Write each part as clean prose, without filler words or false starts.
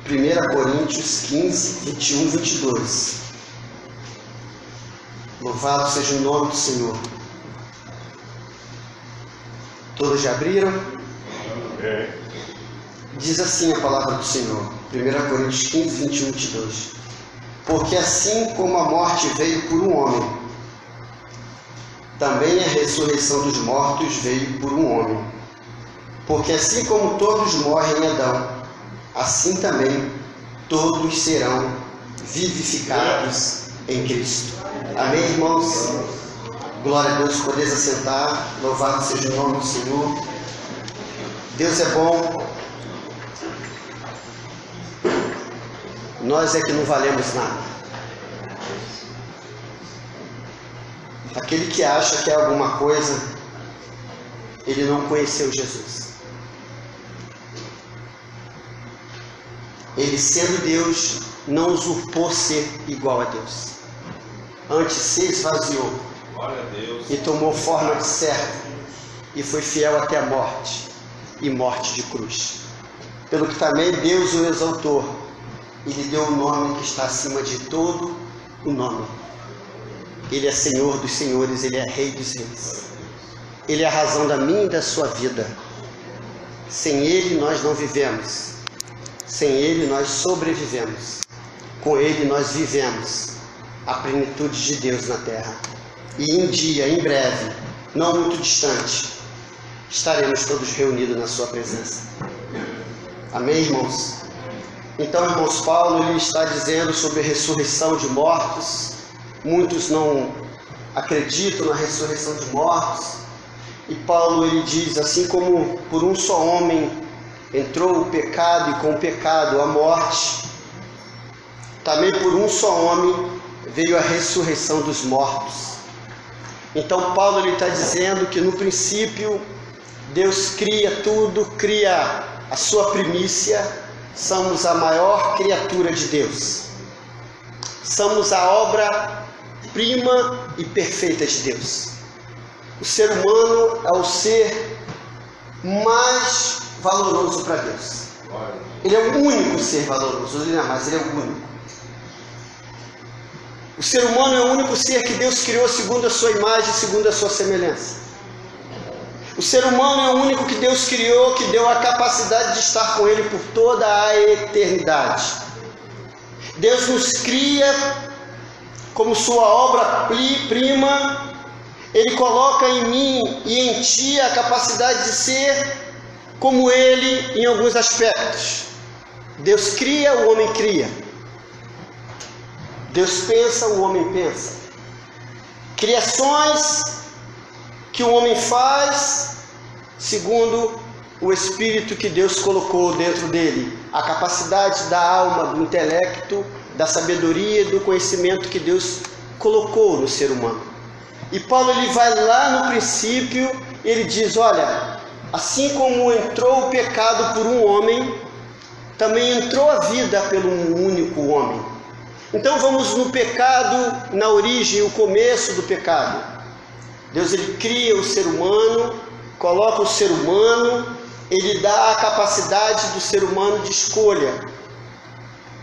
1 Coríntios 15, 21, 22. Louvado seja o nome do Senhor. Todos já abriram? Diz assim a palavra do Senhor. 1 Coríntios 15, 21, 22. Porque assim como a morte veio por um homem, também a ressurreição dos mortos veio por um homem. Porque assim como todos morrem em Adão, assim também todos serão vivificados em Cristo. Amém, irmãos? Glória a Deus, podeis assentar. Louvado seja o nome do Senhor. Deus é bom. Nós é que não valemos nada. Aquele que acha que é alguma coisa, ele não conheceu Jesus. Ele, sendo Deus, não usurpou ser igual a Deus. Antes se esvaziou e tomou forma de servo e foi fiel até a morte, e morte de cruz. Pelo que também Deus o exaltou e lhe deu um nome que está acima de todo o nome. Ele é Senhor dos senhores, Ele é Rei dos reis. Ele é a razão da minha e da sua vida. Sem Ele nós não vivemos. Sem Ele nós sobrevivemos. Com Ele nós vivemos a plenitude de Deus na terra. E em breve, não muito distante, estaremos todos reunidos na sua presença. Amém, irmãos? Então, irmãos, Paulo ele está dizendo sobre a ressurreição de mortos. Muitos não acreditam na ressurreição de mortos. E Paulo ele diz, assim como por um só homem entrou o pecado e com o pecado a morte, também por um só homem veio a ressurreição dos mortos. Então Paulo ele está dizendo que no princípio Deus cria tudo, cria a sua primícia, somos a maior criatura de Deus. Somos a obra-prima e perfeita de Deus. O ser humano é o ser mais valoroso para Deus. Ele é o único ser valoroso, não é mais, ele é o único. O ser humano é o único ser que Deus criou segundo a sua imagem, segundo a sua semelhança. O ser humano é o único que Deus criou, que deu a capacidade de estar com Ele por toda a eternidade. Deus nos cria como sua obra-prima. Ele coloca em mim e em ti a capacidade de ser como Ele em alguns aspectos. Deus cria, o homem cria. Deus pensa, o homem pensa. Criações que o homem faz segundo o Espírito que Deus colocou dentro dele. A capacidade da alma, do intelecto, da sabedoria e do conhecimento que Deus colocou no ser humano. E Paulo ele vai lá no princípio, ele diz, olha, assim como entrou o pecado por um homem, também entrou a vida pelo único homem. Então vamos no pecado, na origem, o começo do pecado. Deus ele cria o ser humano, coloca o ser humano, ele dá a capacidade do ser humano de escolha.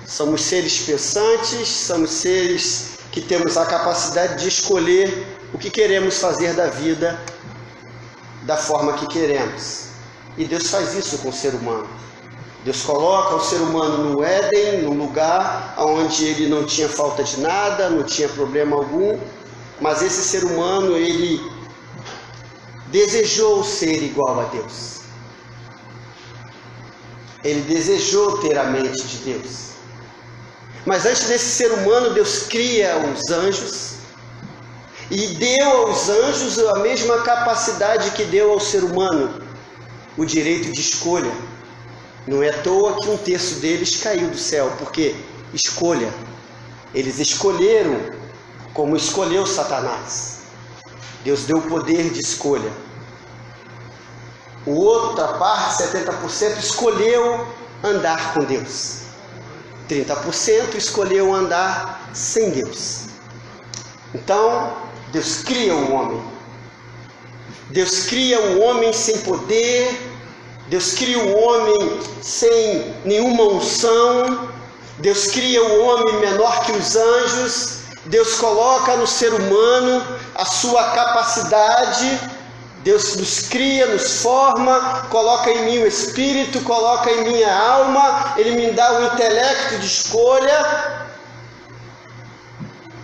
Somos seres pensantes, somos seres que temos a capacidade de escolher o que queremos fazer da vida, da forma que queremos. E Deus faz isso com o ser humano. Deus coloca o ser humano no Éden, num lugar onde ele não tinha falta de nada, não tinha problema algum, mas esse ser humano, ele desejou ser igual a Deus. Ele desejou ter a mente de Deus. Mas antes desse ser humano, Deus cria os anjos e deu aos anjos a mesma capacidade que deu ao ser humano, o direito de escolha. Não é à toa que 1/3 deles caiu do céu, porque escolha. Eles escolheram como escolheu Satanás. Deus deu o poder de escolha. Outra parte, 70%, escolheu andar com Deus. 30% escolheu andar sem Deus. Então, Deus cria o homem. Deus cria o homem sem poder Deus cria o homem sem nenhuma unção. Deus cria o homem menor que os anjos. Deus coloca no ser humano a sua capacidade. Deus nos cria, nos forma, coloca em mim o espírito, coloca em minha alma. Ele me dá o intelecto de escolha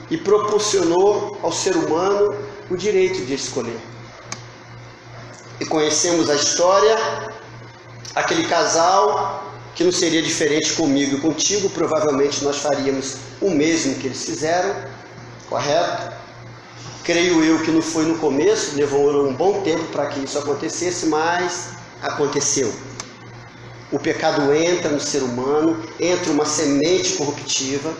e proporcionou ao ser humano o direito de escolher. E conhecemos a história, aquele casal que não seria diferente comigo e contigo, provavelmente nós faríamos o mesmo que eles fizeram, correto? Creio eu que não foi no começo, levou um bom tempo para que isso acontecesse, mas aconteceu. O pecado entra no ser humano, entra uma semente corruptiva,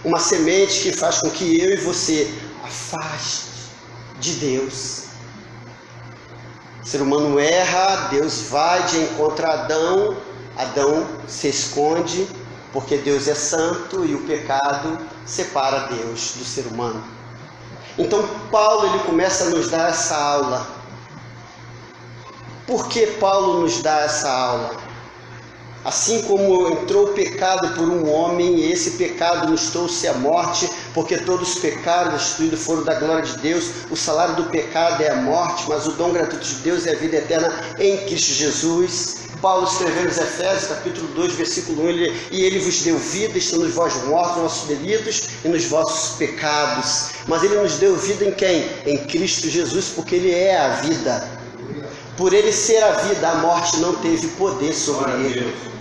uma semente que faz com que eu e você afaste de Deus. O ser humano erra, Deus vai de encontro a Adão, Adão se esconde, porque Deus é santo e o pecado separa Deus do ser humano. Então Paulo ele começa a nos dar essa aula. Por que Paulo nos dá essa aula? Assim como entrou o pecado por um homem, e esse pecado nos trouxe a morte, porque todos pecaram, destruídos foram da glória de Deus. O salário do pecado é a morte, mas o dom gratuito de Deus é a vida eterna em Cristo Jesus. Paulo escreveu nos Efésios, capítulo 2, versículo 1, e ele vos deu vida, estando vós mortos nos vossos delitos e nos vossos pecados. Mas ele nos deu vida em quem? Em Cristo Jesus, porque ele é a vida. Por ele ser a vida, a morte não teve poder sobre ele.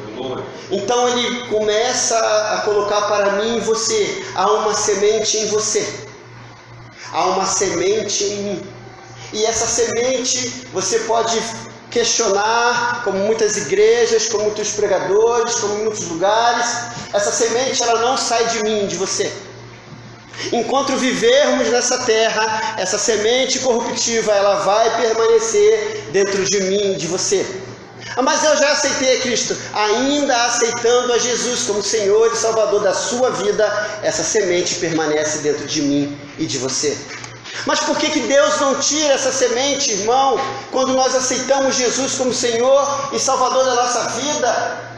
Então ele começa a colocar para mim e você, há uma semente em você, há uma semente em mim. E essa semente você pode questionar, como muitas igrejas, como muitos pregadores, como em muitos lugares, essa semente ela não sai de mim, de você. Enquanto vivermos nessa terra, essa semente corruptiva, ela vai permanecer dentro de mim, de você. Mas eu já aceitei a Cristo, ainda aceitando a Jesus como Senhor e Salvador da sua vida, essa semente permanece dentro de mim e de você. Mas por que Deus não tira essa semente, irmão, quando nós aceitamos Jesus como Senhor e Salvador da nossa vida?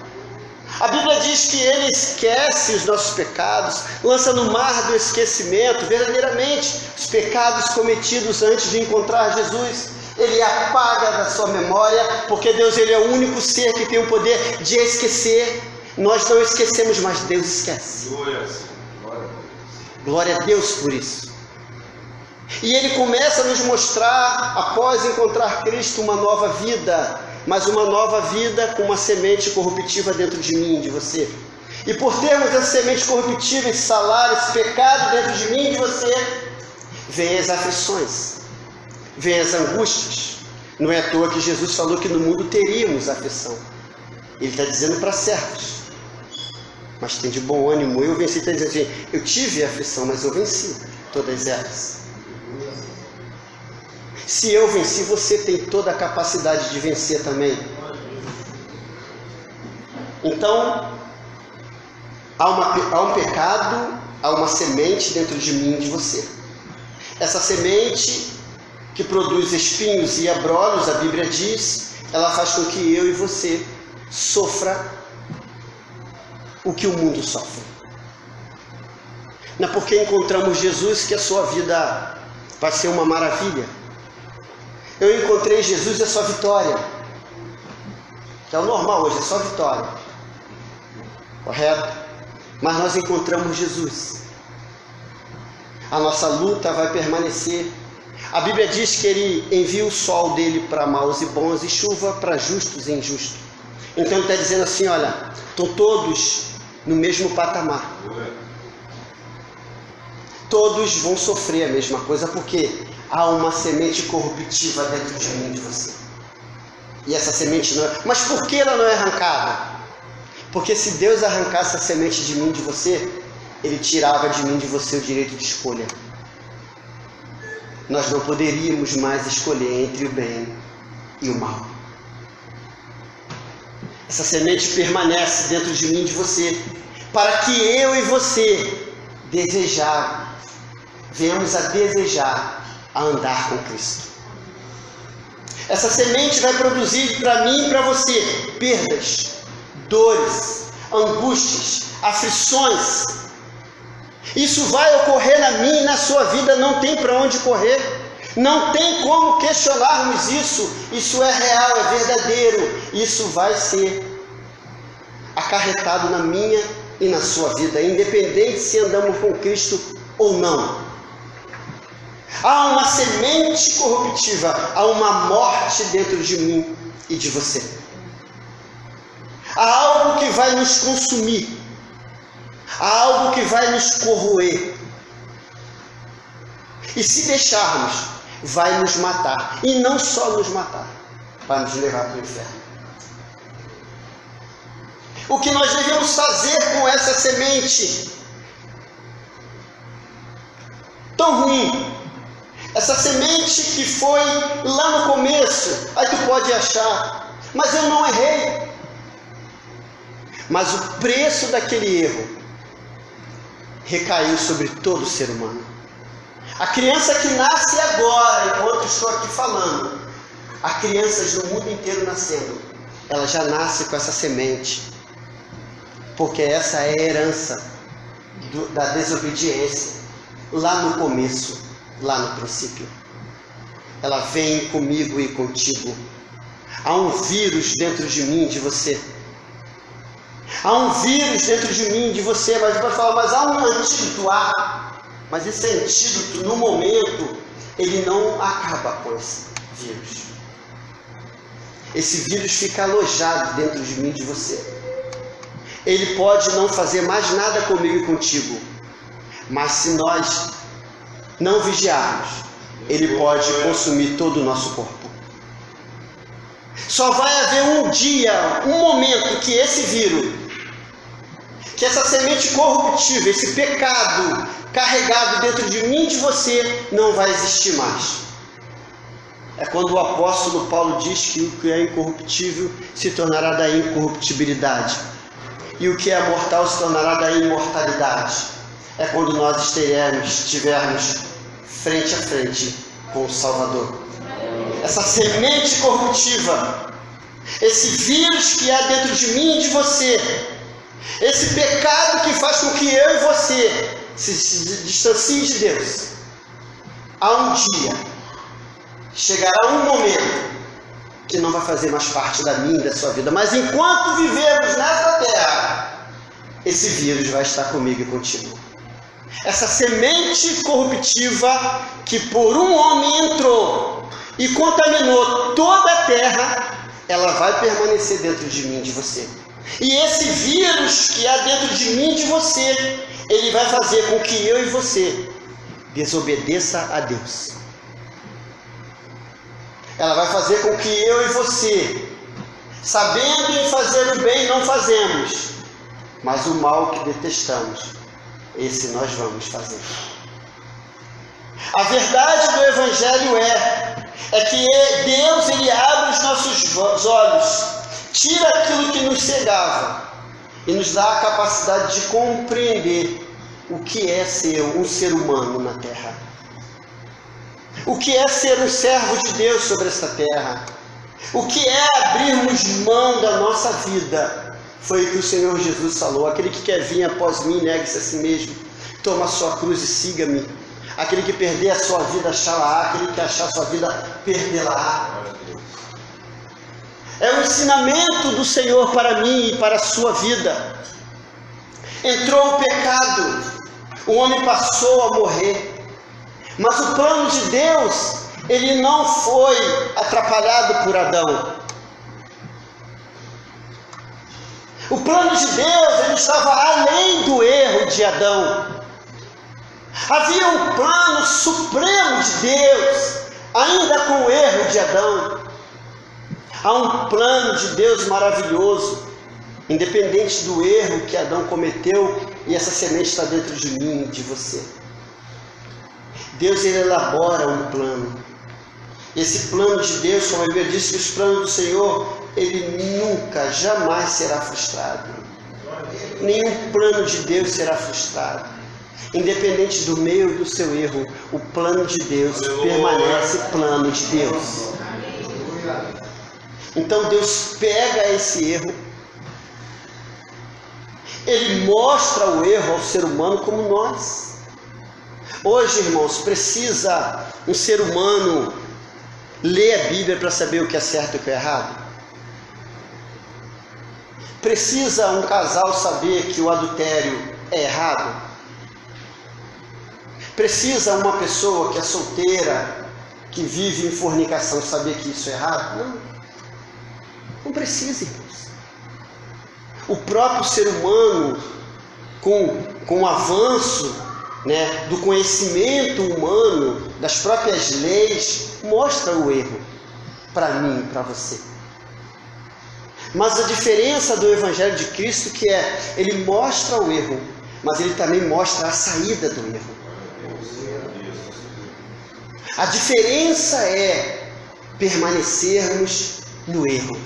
A Bíblia diz que Ele esquece os nossos pecados, lança no mar do esquecimento, verdadeiramente, os pecados cometidos antes de encontrar Jesus. Ele apaga da sua memória, porque Deus ele é o único ser que tem o poder de esquecer. Nós não esquecemos, mas Deus esquece. Glória a Deus por isso. E Ele começa a nos mostrar, após encontrar Cristo, uma nova vida, mas uma nova vida com uma semente corruptiva dentro de mim e de você. E por termos essa semente corruptiva, esse salário, esse pecado dentro de mim e de você, vem as aflições, vem as angústias. Não é à toa que Jesus falou que no mundo teríamos aflição. Ele está dizendo para servos, mas tem de bom ânimo, eu venci. Ele está dizendo assim, eu tive aflição, mas eu venci todas elas. Se eu venci, você tem toda a capacidade de vencer também. Então, há um pecado, há uma semente dentro de mim e de você. Essa semente que produz espinhos e abrolhos, a Bíblia diz, ela faz com que eu e você sofra o que o mundo sofre. Não é porque encontramos Jesus que a sua vida vai ser uma maravilha. Eu encontrei Jesus e é só vitória. Que é o normal hoje, é só vitória. Correto? Mas nós encontramos Jesus. A nossa luta vai permanecer. A Bíblia diz que Ele envia o sol dele para maus e bons e chuva para justos e injustos. Então Ele está dizendo assim, olha, estão todos no mesmo patamar. Todos vão sofrer a mesma coisa, porque há uma semente corruptiva dentro de mim e de você. E essa semente não é... Mas por que ela não é arrancada? Porque se Deus arrancasse a semente de mim e de você, Ele tirava de mim e de você o direito de escolha. Nós não poderíamos mais escolher entre o bem e o mal. Essa semente permanece dentro de mim e de você, para que eu e você venhamos a desejar a andar com Cristo. Essa semente vai produzir para mim e para você perdas, dores, angústias, aflições. Isso vai ocorrer na minha e na sua vida, não tem para onde correr. Não tem como questionarmos isso. Isso é real, é verdadeiro. Isso vai ser acarretado na minha e na sua vida, independente se andamos com Cristo ou não. Há uma semente corruptiva, há uma morte dentro de mim e de você. Há algo que vai nos consumir, há algo que vai nos corroer. E se deixarmos, vai nos matar. E não só nos matar, vai nos levar para o inferno. O que nós devemos fazer com essa semente tão ruim? Essa semente que foi lá no começo, aí tu pode achar, mas eu não errei. Mas o preço daquele erro recaiu sobre todo ser humano. A criança que nasce agora, enquanto estou aqui falando, há crianças no mundo inteiro nascendo, ela já nasce com essa semente, porque essa é a herança da desobediência, lá no começo, lá no princípio. Ela vem comigo e contigo. Há um vírus dentro de mim, de você. Há um vírus dentro de mim, de você, mas vai falar, mas há um antídoto, mas esse antídoto, no momento, ele não acaba com esse vírus. Esse vírus fica alojado dentro de mim, de você. Ele pode não fazer mais nada comigo e contigo, mas se nós não vigiarmos, ele pode consumir todo o nosso corpo. Só vai haver um dia, um momento que esse vírus, que essa semente corruptível, esse pecado carregado dentro de mim e de você, não vai existir mais. É quando o apóstolo Paulo diz que o que é incorruptível se tornará da incorruptibilidade, e o que é mortal se tornará da imortalidade. É quando nós estivermos frente a frente com o Salvador. Essa semente corruptiva, esse vírus que há dentro de mim e de você, esse pecado que faz com que eu e você se distancie de Deus, há um dia, chegará um momento que não vai fazer mais parte da minha e da sua vida, mas enquanto vivemos nessa terra, esse vírus vai estar comigo e contigo. Essa semente corruptiva que por um homem entrou e contaminou toda a terra, ela vai permanecer dentro de mim e de você. E esse vírus que há dentro de mim e de você, ele vai fazer com que eu e você desobedeça a Deus. Ela vai fazer com que eu e você, sabendo em fazer o bem, não fazemos, mas o mal que detestamos, esse nós vamos fazer. A verdade do Evangelho é que Deus, ele abre os nossos olhos, tira aquilo que nos cegava e nos dá a capacidade de compreender o que é ser um ser humano na terra. O que é ser um servo de Deus sobre esta terra. O que é abrirmos mão da nossa vida. Foi o que o Senhor Jesus falou: aquele que quer vir após mim, negue-se a si mesmo, toma a sua cruz e siga-me. Aquele que perder a sua vida, achá-la-á. Aquele que achar a sua vida, perdê-la-á. É o ensinamento do Senhor para mim e para a sua vida. Entrou o pecado, o homem passou a morrer. Mas o plano de Deus, ele não foi atrapalhado por Adão. O plano de Deus, ele estava além do erro de Adão. Havia um plano supremo de Deus, ainda com o erro de Adão. Há um plano de Deus maravilhoso, independente do erro que Adão cometeu, e essa semente está dentro de mim e de você. Deus, ele elabora um plano. Esse plano de Deus, como a Bíblia diz, que os planos do Senhor, ele nunca, jamais será frustrado. Nenhum plano de Deus será frustrado. Independente do meu e do seu erro, o plano de Deus permanece plano de Deus. Então Deus pega esse erro, Ele mostra o erro ao ser humano como nós. Hoje, irmãos, precisa um ser humano ler a Bíblia para saber o que é certo e o que é errado? Precisa um casal saber que o adultério é errado? Precisa uma pessoa que é solteira, que vive em fornicação, saber que isso é errado? Não. Não precisa, irmãos. O próprio ser humano, com o avanço, né, do conhecimento humano, das próprias leis, mostra o erro para mim e para você. Mas a diferença do Evangelho de Cristo que é, ele mostra o erro, mas ele também mostra a saída do erro. A diferença é permanecermos no erro.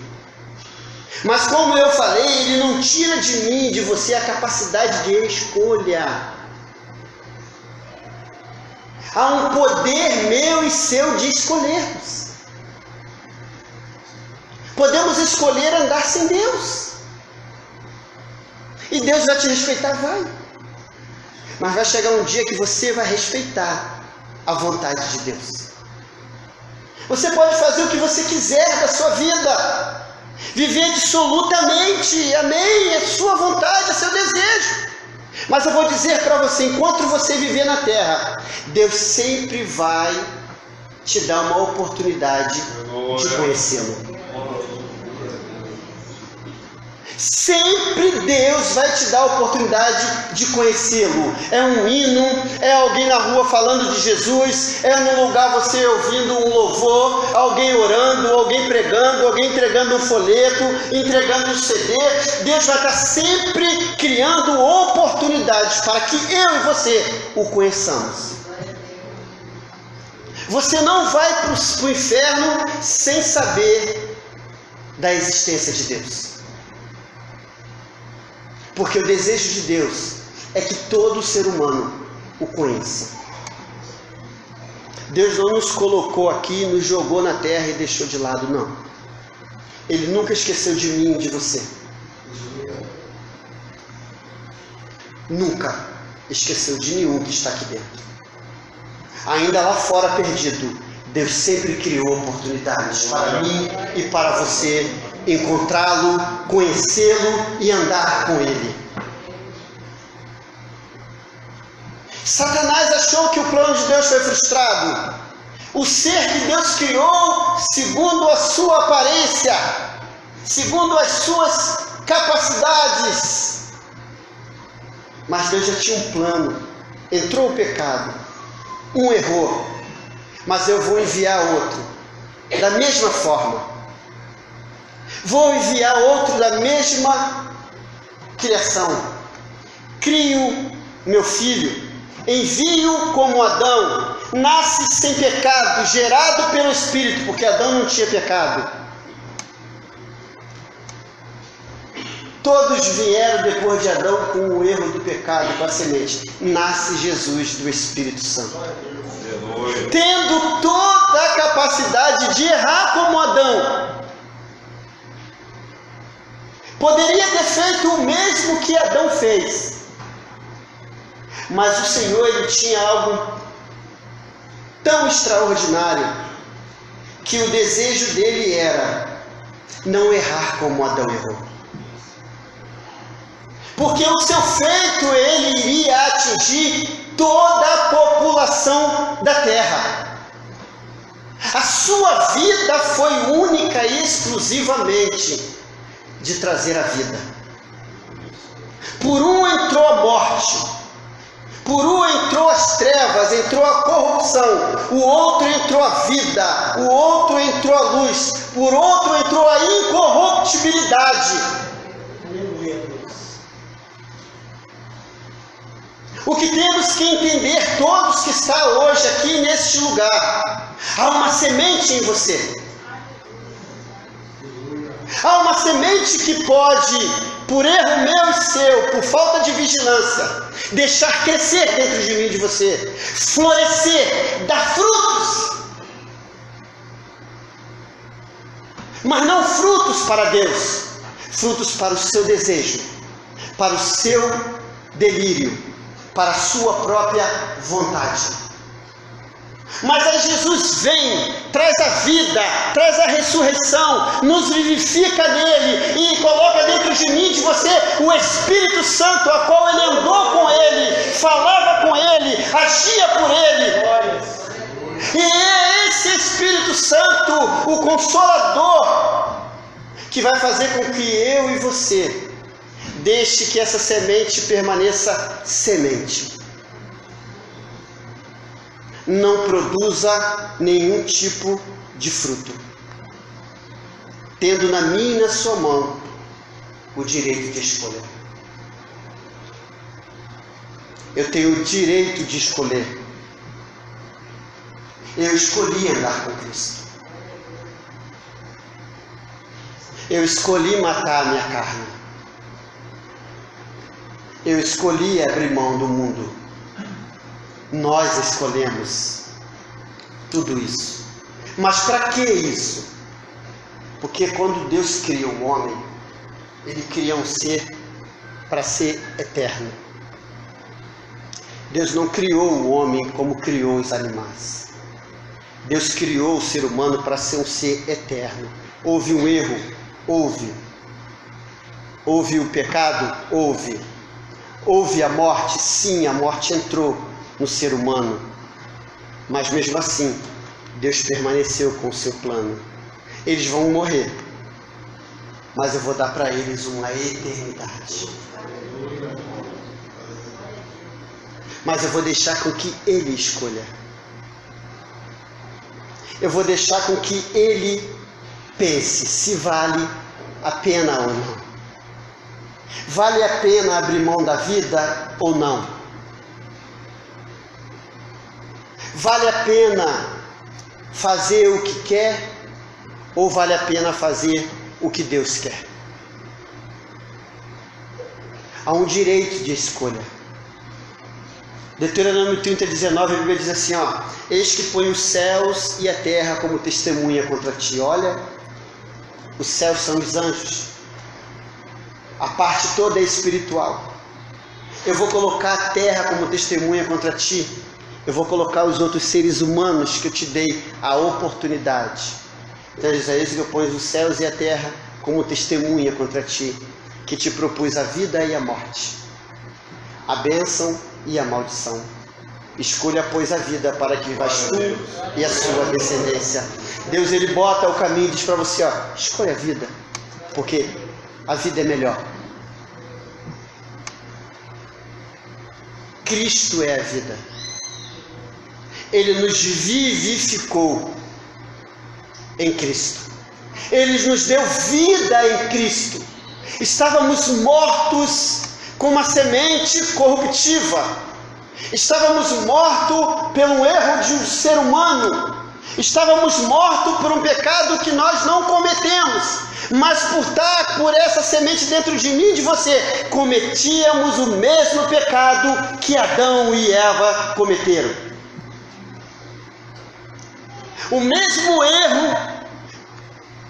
Mas como eu falei, ele não tira de mim, de você, a capacidade de escolha. Há um poder meu e seu de escolhermos. Podemos escolher andar sem Deus. E Deus vai te respeitar, vai. Mas vai chegar um dia que você vai respeitar a vontade de Deus. Você pode fazer o que você quiser da sua vida. Viver dissolutamente, amém, é sua vontade, é seu desejo. Mas eu vou dizer para você, enquanto você viver na terra, Deus sempre vai te dar uma oportunidade de conhecê-lo. Sempre Deus vai te dar a oportunidade de conhecê-lo. É um hino, é alguém na rua falando de Jesus, é num lugar você ouvindo um louvor, alguém orando, alguém pregando, alguém entregando um folheto, entregando um CD. Deus vai estar sempre criando oportunidades para que eu e você o conheçamos. Você não vai para o inferno sem saber da existência de Deus. Porque o desejo de Deus é que todo ser humano o conheça. Deus não nos colocou aqui, nos jogou na terra e deixou de lado, não. Ele nunca esqueceu de mim e de você. Nunca esqueceu de nenhum que está aqui dentro. Ainda lá fora perdido, Deus sempre criou oportunidades para mim e para você encontrá-lo, conhecê-lo e andar com ele. Satanás achou que o plano de Deus foi frustrado. O ser que Deus criou segundo a sua aparência, segundo as suas capacidades. Mas Deus já tinha um plano. Entrou o pecado, um errou, mas eu vou enviar outro da mesma forma. Vou enviar outro da mesma criação. Crio meu filho, envio como Adão, nasce sem pecado, gerado pelo Espírito, porque Adão não tinha pecado. Todos vieram depois de Adão com o erro do pecado, com a semente. Nasce Jesus do Espírito Santo. Tendo toda a capacidade de errar como Adão. Poderia ter feito o mesmo que Adão fez. Mas o Senhor, ele tinha algo tão extraordinário, que o desejo dele era não errar como Adão errou. Porque o seu feito, ele iria atingir toda a população da terra. A sua vida foi única e exclusivamente de trazer a vida. Por um entrou a morte, por um entrou as trevas, entrou a corrupção, o outro entrou a vida, o outro entrou a luz, por outro entrou a incorruptibilidade. O que temos que entender, todos que estão hoje aqui neste lugar, há uma semente em você. Há uma semente que pode, por erro meu e seu, por falta de vigilância, deixar crescer dentro de mim e de você, florescer, dar frutos. mas não frutos para Deus, frutos para o seu desejo, para o seu delírio, para a sua própria vontade. Mas aí Jesus vem, traz a vida, traz a ressurreição, nos vivifica nele e coloca dentro de mim, de você, o Espírito Santo, a qual ele andou com ele, falava com ele, agia por ele. E é esse Espírito Santo, o Consolador, que vai fazer com que eu e você deixe que essa semente permaneça semente. Não produza nenhum tipo de fruto, tendo na minha e na sua mão o direito de escolher. Eu tenho o direito de escolher. Eu escolhi andar com Cristo. Eu escolhi matar a minha carne. Eu escolhi abrir mão do mundo. Nós escolhemos tudo isso. Mas para que isso? Porque quando Deus cria o homem, Ele cria um ser para ser eterno. Deus não criou o homem como criou os animais. Deus criou o ser humano para ser um ser eterno. Houve um erro? Houve. Houve o pecado? Houve. Houve a morte? Sim, a morte entrou no ser humano, mas mesmo assim Deus permaneceu com o seu plano. Eles vão morrer, mas eu vou dar para eles uma eternidade. Mas eu vou deixar com que Ele escolha. Eu vou deixar com que Ele pense se vale a pena ou não. Vale a pena abrir mão da vida ou não? Vale a pena fazer o que quer ou vale a pena fazer o que Deus quer? Há um direito de escolha. Deuteronômio 30:19, a Bíblia diz assim, eis que põe os céus e a terra como testemunha contra ti. Olha, os céus são os anjos. A parte toda é espiritual. Eu vou colocar a terra como testemunha contra ti. Eu vou colocar os outros seres humanos que eu te dei a oportunidade. Então diz a eles que eu ponho os céus e a terra como testemunha contra ti, que te propus a vida e a morte, a bênção e a maldição. Escolha, pois, a vida para que vivas tu e a sua descendência. Deus, Ele bota o caminho e diz para você, escolha a vida, porque a vida é melhor. Cristo é a vida. Ele nos vivificou em Cristo. Ele nos deu vida em Cristo. Estávamos mortos com uma semente corruptiva. Estávamos mortos pelo erro de um ser humano. Estávamos mortos por um pecado que nós não cometemos. Mas por essa semente dentro de mim e de você, cometíamos o mesmo pecado que Adão e Eva cometeram. O mesmo erro,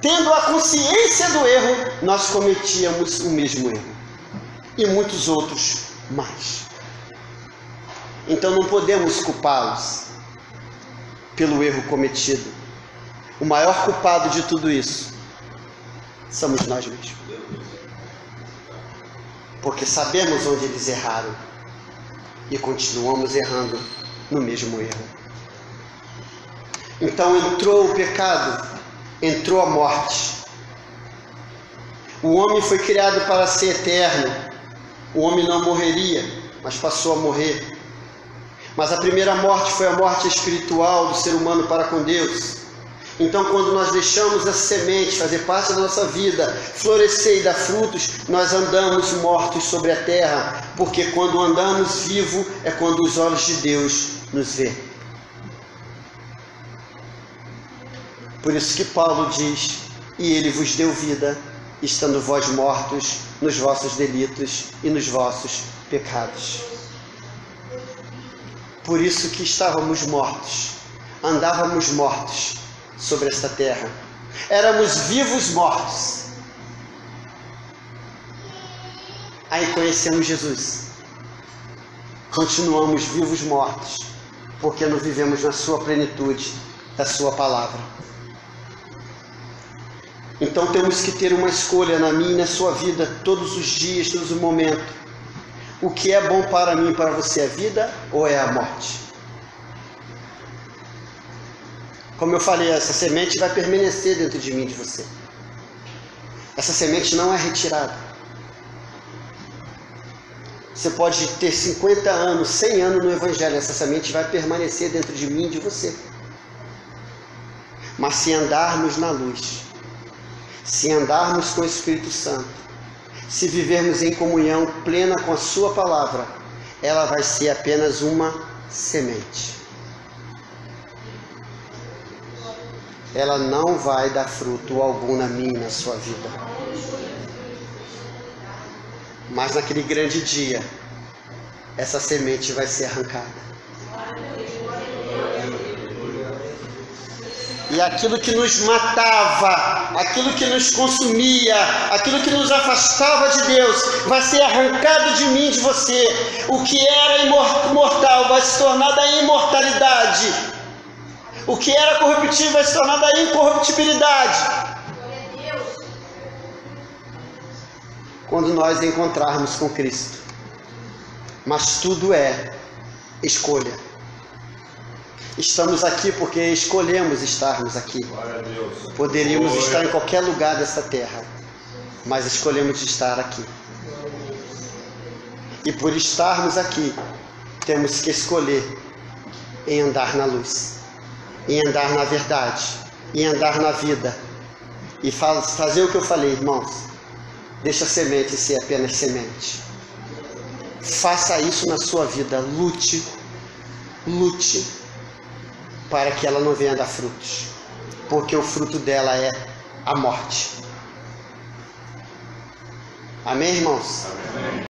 tendo a consciência do erro, nós cometíamos o mesmo erro. E muitos outros mais. Então não podemos culpá-los pelo erro cometido. O maior culpado de tudo isso somos nós mesmos. Porque sabemos onde eles erraram e continuamos errando no mesmo erro. Então entrou o pecado, entrou a morte. O homem foi criado para ser eterno. O homem não morreria, mas passou a morrer. Mas a primeira morte foi a morte espiritual do ser humano para com Deus. Então, quando nós deixamos essa semente fazer parte da nossa vida, florescer e dar frutos, nós andamos mortos sobre a terra, porque quando andamos vivo é quando os olhos de Deus nos vê. Por isso que Paulo diz, e Ele vos deu vida, estando vós mortos nos vossos delitos e nos vossos pecados. Por isso que estávamos mortos, andávamos mortos sobre esta terra, Éramos vivos mortos. Aí conhecemos Jesus. Continuamos vivos mortos, porque não vivemos na sua plenitude da sua palavra. Então temos que ter uma escolha na minha e na sua vida, todos os dias, todos os momentos. O que é bom para mim e para você, é a vida ou é a morte? Como eu falei, essa semente vai permanecer dentro de mim e de você. Essa semente não é retirada. Você pode ter 50 anos, 100 anos no Evangelho, essa semente vai permanecer dentro de mim e de você. Mas se andarmos na luz, se andarmos com o Espírito Santo, se vivermos em comunhão plena com a sua palavra, ela vai ser apenas uma semente. Ela não vai dar fruto algum na minha e na sua vida. Mas naquele grande dia, essa semente vai ser arrancada. E aquilo que nos matava, aquilo que nos consumia, aquilo que nos afastava de Deus, vai ser arrancado de mim e de você. O que era imortal vai se tornar da imortalidade. O que era corruptível vai se tornar da incorruptibilidade. Quando nós encontrarmos com Cristo. Mas tudo é escolha. Estamos aqui porque escolhemos estarmos aqui. Poderíamos estar em qualquer lugar dessa terra, mas escolhemos estar aqui. E por estarmos aqui, temos que escolher em andar na luz, em andar na verdade, em andar na vida. E fazer o que eu falei, irmãos. Deixa a semente ser apenas semente. Faça isso na sua vida. Lute para que ela não venha dar frutos, porque o fruto dela é a morte. Amém, irmãos? Amém.